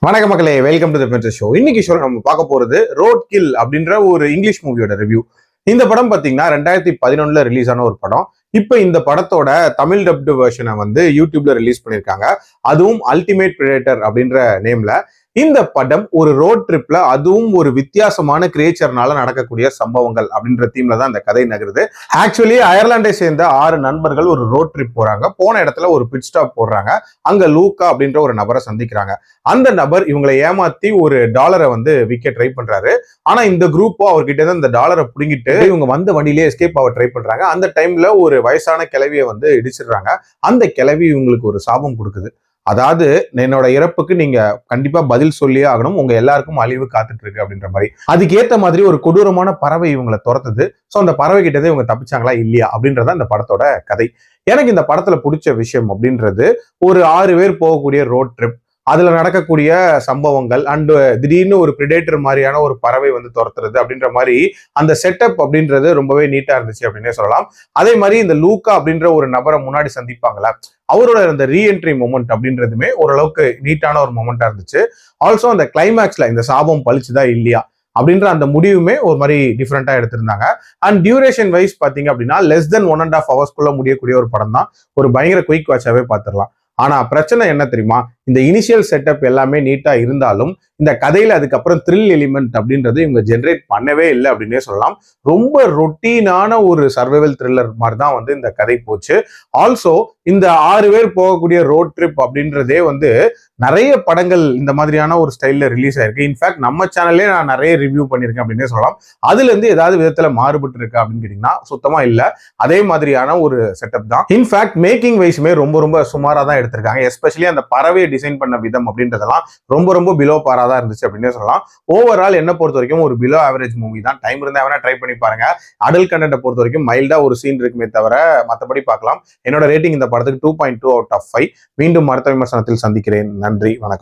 வணக்க மக்களே, welcome to the பென்ட்ரெஸ்ட் show. இன்னைக்கு ஷோ நம்ம பார்க்க போறது ரோட் கில் அப்படின்ற ஒரு இங்கிலீஷ் மூவியோட ரிவ்யூ. இந்த படம் பாத்தீங்கன்னா 2011 ரிலீஸ் ஆன ஒரு படம். இப்ப இந்த படத்தோட தமிழ் டப்டு வெர்ஷனை வந்து யூடியூப்ல ரிலீஸ் பண்ணிருக்காங்க. அதுவும் அல்டிமேட் பிரெடேட்டர் அப்படின்ற நேம்ல. இந்த படம் ஒரு ரோட் ட்ரிப்ல, அதுவும் ஒரு வித்தியாசமான கிரியேச்சர்னால நடக்கக்கூடிய சம்பவங்கள் அப்படின்ற தீம்ல தான் இந்த கதை நகருது. ஆக்சுவலி அயர்லாண்டை சேர்ந்த 6 நண்பர்கள் ஒரு ரோட் ட்ரிப் போறாங்க. போன இடத்துல ஒரு பிட் ஸ்டாப் போடுறாங்க. அங்க லூக்கா அப்படின்ற ஒரு நபரை சந்திக்கிறாங்க. அந்த நபர் இவங்களை ஏமாத்தி ஒரு டாலரை வந்து விற்க ட்ரை பண்றாரு. ஆனா இந்த குரூப்போ அவர்கிட்ட இருந்து இந்த டாலரை புடுங்கிட்டு இவங்க வந்த வண்டியிலே எஸ்கேப் ஆக ட்ரை பண்றாங்க. அந்த டைம்ல ஒரு வயசான கிழவியை வந்து இடிச்சிடுறாங்க. அந்த கிழவி இவங்களுக்கு ஒரு சாபம் கொடுக்குது. அதாவது, என்னோட இறப்புக்கு நீங்க கண்டிப்பா பதில் சொல்லியே ஆகணும், உங்க எல்லாருக்கும் அழிவு காத்துட்டு இருக்கு அப்படின்ற மாதிரி. அதுக்கு ஏத்த மாதிரி ஒரு கொடூரமான பறவை இவங்களை துரத்துது. சோ அந்த பறவை கிட்டதே இவங்க தப்பிச்சாங்களா இல்லையா அப்படின்றத அந்த படத்தோட கதை. எனக்கு இந்த படத்துல பிடிச்ச விஷயம் அப்படின்றது, ஒரு 6 பேர் போகக்கூடிய ரோட் ட்ரிப், அதுல நடக்கக்கூடிய சம்பவங்கள் அண்ட் திடீர்னு ஒரு பிரிடேட்டர் மாதிரியான ஒரு பறவை வந்து துரத்துறது அப்படின்ற மாதிரி அந்த செட்டப் அப்படின்றது ரொம்பவே நீட்டா இருந்துச்சு அப்படின்னே சொல்லலாம். அதே மாதிரி இந்த லூக்கா அப்படின்ற ஒரு நபரை முன்னாடி சந்திப்பாங்களா, அவரோட அந்த ரீஎன்ட்ரி மொமெண்ட் அப்படின்றதுமே ஓரளவுக்கு நீட்டான ஒரு மொமெண்டா இருந்துச்சு. ஆல்சோ அந்த கிளைமேக்ஸ்ல இந்த சாபம் பழிச்சுதா இல்லையா அப்படின்ற அந்த முடிவுமே ஒரு மாதிரி டிஃப்ரெண்டா எடுத்திருந்தாங்க. அண்ட் டியூரேஷன் வைஸ் பாத்தீங்க அப்படின்னா லெஸ் தென் 1.5 ஹவர்ஸ்க்குள்ள முடியக்கூடிய ஒரு படம் தான். ஒரு பயங்கர குயிக் வாட்சாவே பார்த்துடலாம். ஆனா பிரச்சனை என்ன தெரியுமா, இந்த இனிஷியல் செட்டப் எல்லாமே நீட்டா இருந்தாலும் இந்த கதையில அதுக்கப்புறம் த்ரில் எலிமெண்ட் அப்படின்றது இவங்க ஜென்ரேட் பண்ணவே இல்லை அப்படின்னே சொல்லலாம். ரொம்ப ரொட்டீனான ஒரு சர்வைவல் த்ரில்லர் மாதிரி தான் வந்து இந்த கதை போச்சு. ஆல்சோ இந்த 6 பேர் போகக்கூடிய ரோட் ட்ரிப் அப்படின்றதே வந்து நிறைய படங்கள் இந்த மாதிரியான ஒரு ஸ்டைல்ல ரிலீஸ் ஆயிருக்கு. இன்ஃபேக்ட் நம்ம சேனல்லே நான் நிறைய ரிவ்யூ பண்ணியிருக்கேன் அப்படின்னே சொல்லலாம். அதுல இருந்து ஏதாவது விதத்துல மாறுபட்டு இருக்கு அப்படின்னு கேட்டீங்கன்னா சுத்தமா இல்லை. அதே மாதிரியான ஒரு செட்டப் தான். இன்ஃபேக்ட் மேக்கிங் வைஸுமே ரொம்ப ரொம்ப சுமாரா தான் எடுத்திருக்காங்க. எஸ்பெஷலி அந்த பறவையை டிசைன் பண்ண விதம் அப்படின்றதெல்லாம் ரொம்ப ரொம்ப பிலோ பாரா தான் இருந்துச்சு அப்படின்னே சொல்லலாம். ஓவரால் என்ன பொறுத்த வரைக்கும் ஒரு பிலோ ஆவரேஜ் மூவி தான். டைம் இருந்தா வேணா ட்ரை பண்ணி பாருங்க. அடல்ட் கண்டென்ட்டை பொறுத்த வரைக்கும் மைல்டா ஒரு சீன் இருக்குமே தவிர மற்றபடி பார்க்கலாம். என்னோட ரேட்டிங் இந்த படத்துக்கு 2.2 out of 5. மீண்டும் அடுத்த விமர்சனத்தில் சந்திக்கிறேன். நன்றி, வணக்கம்.